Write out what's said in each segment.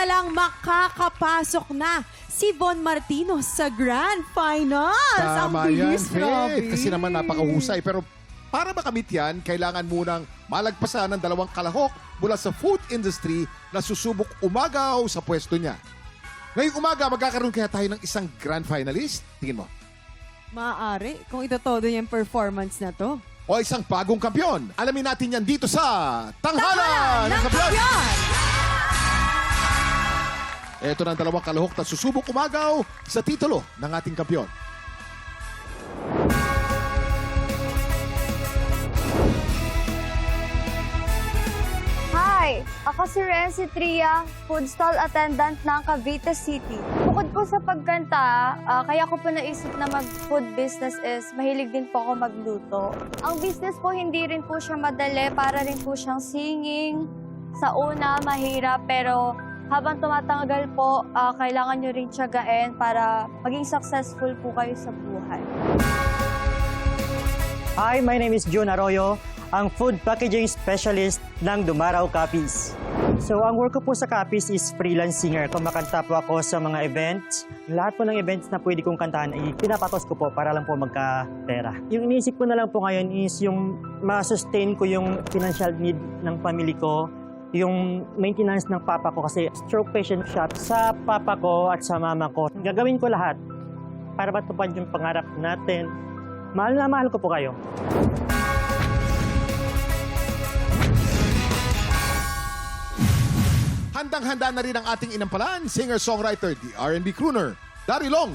na lang makakapasok na si Von Martino sa Grand Finals. Tama Ang yan, bilis, grabe. Faith. Kasi naman napakahusay. Pero para makamit yan, kailangan munang malagpasan ng 2 kalahok mula sa food industry na susubok umagaw sa pwesto niya. Ngayong umaga, magkakaroon kaya tayo ng isang grand finalist? Tingin mo. Maaari, kung itotodo niya yung performance na to. O isang bagong kampyon. Alamin natin yan dito sa Tanghalan ng Kampiyon! Ito na ang 2 kalahok na susubok umagaw sa titulo ng ating kampyon. Hi! Ako si Renzi Tria, food stall attendant ng Cavite City. Bukod po sa pagkanta, kaya ko po naisip na mag-food business is mahilig din po ako magluto. Ang business po hindi rin po siya madali, para rin po siyang singing. Sa una, mahirap, pero habang tumatagal po, kailangan nyo rin tiyagain para maging successful po kayo sa buhay. Hi, my name is June Arroyo, ang food packaging specialist ng Dumaraw Copies. So, ang work ko po sa Copies is freelance singer. Kumakanta po ako sa mga events. Lahat po ng events na pwede kong kantahan ay pinapatos ko po para lang po magka-pera. Yung iniisip ko na lang po ngayon is yung ma-sustain ko yung financial need ng family ko, yung maintenance ng papa ko kasi stroke patient siya. Sa papa ko at sa mama ko, gagawin ko lahat para matupad yung pangarap natin. Mahal na mahal ko po kayo. Handang-handa na rin ang ating inampalan, singer-songwriter, the R&B crooner, Dari Long.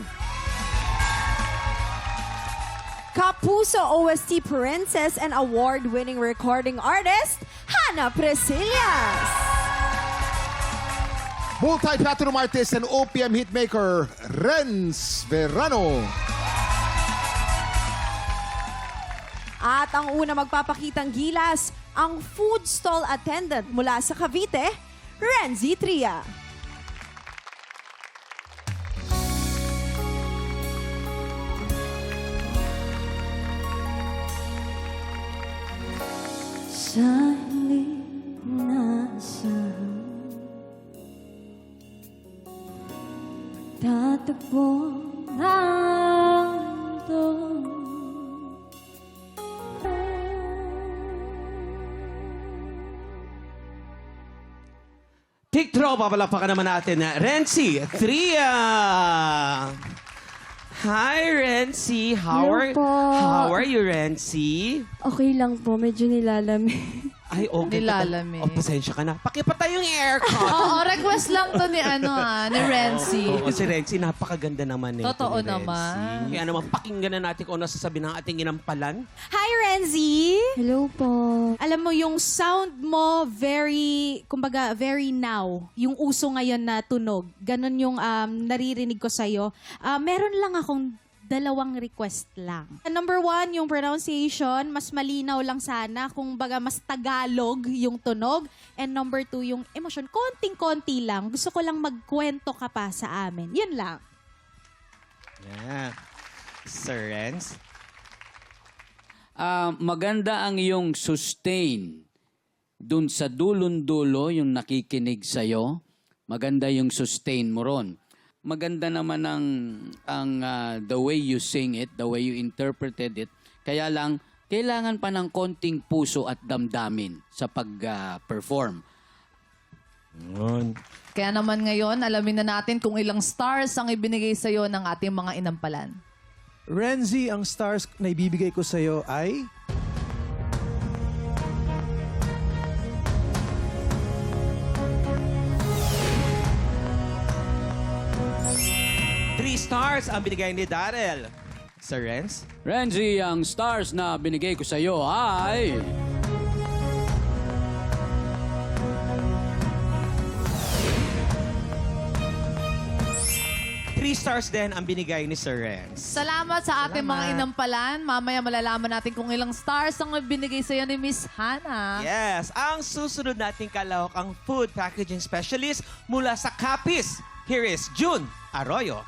Kapuso OST Princess and award-winning recording artist, Hannah Presillas. Multi-platinum artist and OPM hitmaker, Renz Verano. At ang una magpapakitang gilas, ang food stall attendant mula sa Cavite, Renzi Tria. Sa hindi naasahan, tatagpo ang mundo. Tiktro, papalapakan naman natin na Renzi Tria. Hi, Renzi. Hello po. How are you, Renzi? Okay lang po, medyo nilalamig. Ay, okay. Nilalamig. Oh, pasensya ka na. Pakipatay yung aircon. Oo, request lang to ni ni Renzi. Oo, si Renzi, napakaganda naman eh. Totoo ni Renzi. naman. Kaya naman, pakinggan na natin kung ano sasabihin ng ating inampalan. Hi, Renzi! Hello po. Alam mo, yung sound mo, very, kumbaga, very now. Yung uso ngayon na tunog. Ganon yung naririnig ko sa'yo. Meron lang akong 2 request lang. Number 1, yung pronunciation, mas malinaw lang sana. Kung baga, mas Tagalog yung tunog. And number 2, yung emotion, konting-konti lang. Gusto ko lang magkwento ka pa sa amin. Yun lang. Yeah. Sir Renz? Maganda ang iyong sustain dun sa dulon-dulo, yung nakikinig sa'yo. Maganda yung sustain mo ron. Maganda naman ang the way you sing it, the way you interpreted it. Kaya lang, kailangan pa ng konting puso at damdamin sa pag-perform. Kaya naman ngayon, alamin na natin kung ilang stars ang ibinigay sa'yo ng ating mga inampalan. Renzi, ang stars na ibibigay ko sa'yo ay... Stars ang binigay ni Darrell. Sir Renz? Renzi, ang stars na binigay ko sa'yo ay... 3 stars din ang binigay ni Sir Renz. Salamat sa ating mga inampalan. Mamaya malalaman natin kung ilang stars ang binigay sa'yo ni Miss Hannah. Yes, ang susunod nating kalahok ang food packaging specialist mula sa Capiz. Here is June Arroyo.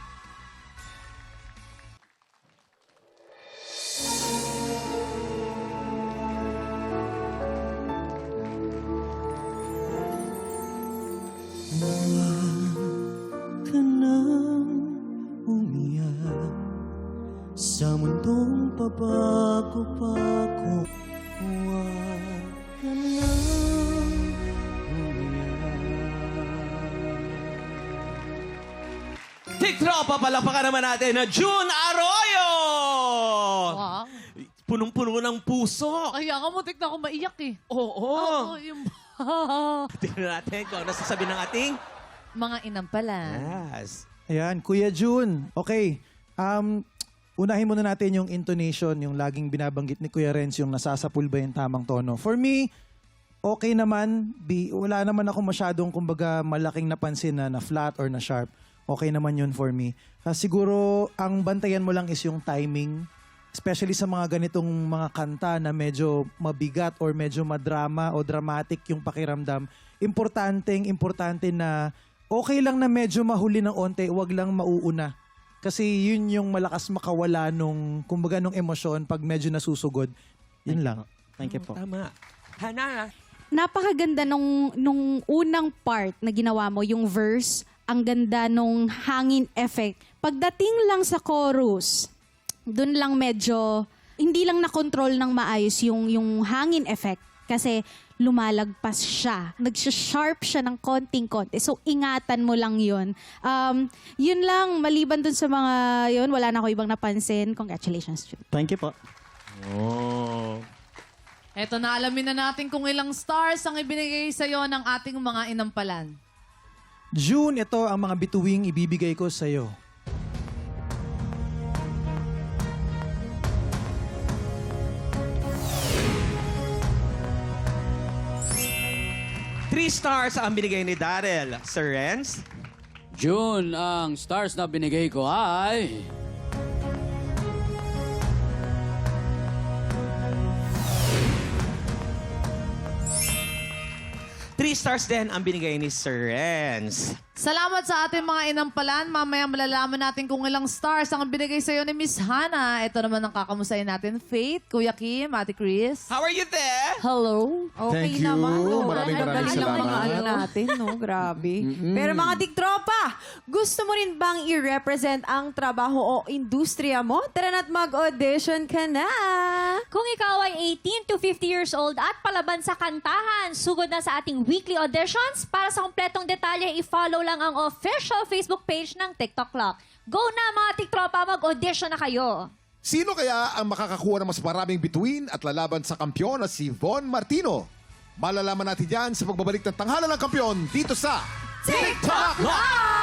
Wow. Sa mundong pabago-bago, huwag ka nang umiyak. Tiktropa, palakpakan naman natin na June Arroyo! Wow. Punong-puno ng puso. Kaya nga muntik na ako maiyak eh. Oo. Yung Tingnan natin kung ano sasabihin ng ating... mga inampalan. Yes. Ayan, Kuya June. Okay. Unahin muna natin yung intonation, yung laging binabanggit ni Kuya Renz, yung nasasapul ba yung tamang tono. For me, okay naman. Wala naman ako masyadong, kumbaga, malaking napansin na flat or na sharp. Okay naman yun for me. Siguro, ang bantayan mo lang is yung timing. Especially sa mga ganitong mga kanta na medyo mabigat or medyo madrama o dramatic yung pakiramdam. Importante na okay lang na medyo mahuli ng onte, wag lang mauuna. Kasi yun yung malakas makawala nung, kumbaga, nung emosyon pag medyo nasusugod. Yun lang. Thank you po. Tama. Hana. Napakaganda nung unang part na ginawa mo, yung verse. Ang ganda nung hangin effect. Pagdating lang sa chorus, dun lang medyo, hindi lang na-control ng maayos yung hangin effect. Kasi lumalagpas siya. Nagsha-sharp siya ng konting-konti. So, ingatan mo lang yun. Yun lang, maliban dun sa mga yun, wala na ako ibang napansin. Congratulations, June. Thank you po. Oh. Eto na, alamin na natin kung ilang stars ang ibinigay sa'yo ng ating mga inampalan. June, ito ang mga bituing ibibigay ko sa'yo. Three stars ang binigay ni Daryl. Sir Renz? June, ang stars na binigay ko ay... Three stars din ang binigay ni Sir Renz. Salamat sa ating mga inampalan. Mamaya malalaman natin kung ilang stars ang binigay sa'yo ni Miss Hannah. Ito naman ang kakamusayin natin. Faith, Kuya Kim, Ate Chris. How are you there? Hello. Okay Thank you. naman. No? Maraming Galing lang salamat. mga ano natin, no? Grabe. Pero mga tiktropa, gusto mo rin bang i-represent ang trabaho o industriya mo? Tara na't mag-audition ka na. Kung ikaw ay 18 to 50 years old at palaban sa kantahan, sugod na sa ating weekly auditions. Para sa kompletong detalye, i-follow lang ang official Facebook page ng TikTok Clock. Go na mga tiktropa, mag-audition na kayo! Sino kaya ang makakakuha ng mas maraming bituin at lalaban sa kampiyon na si Von Martino? Malalaman natin yan sa pagbabalik ng Tanghalan ng Kampiyon dito sa TikTok Clock!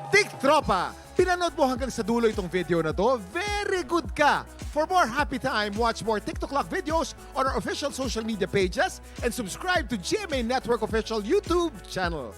Tiktropa! Pinanood mo hanggang sa dulo itong video na to? Very good ka! For more happy time, watch more TikTok Clock videos on our official social media pages and subscribe to GMA Network official YouTube channel.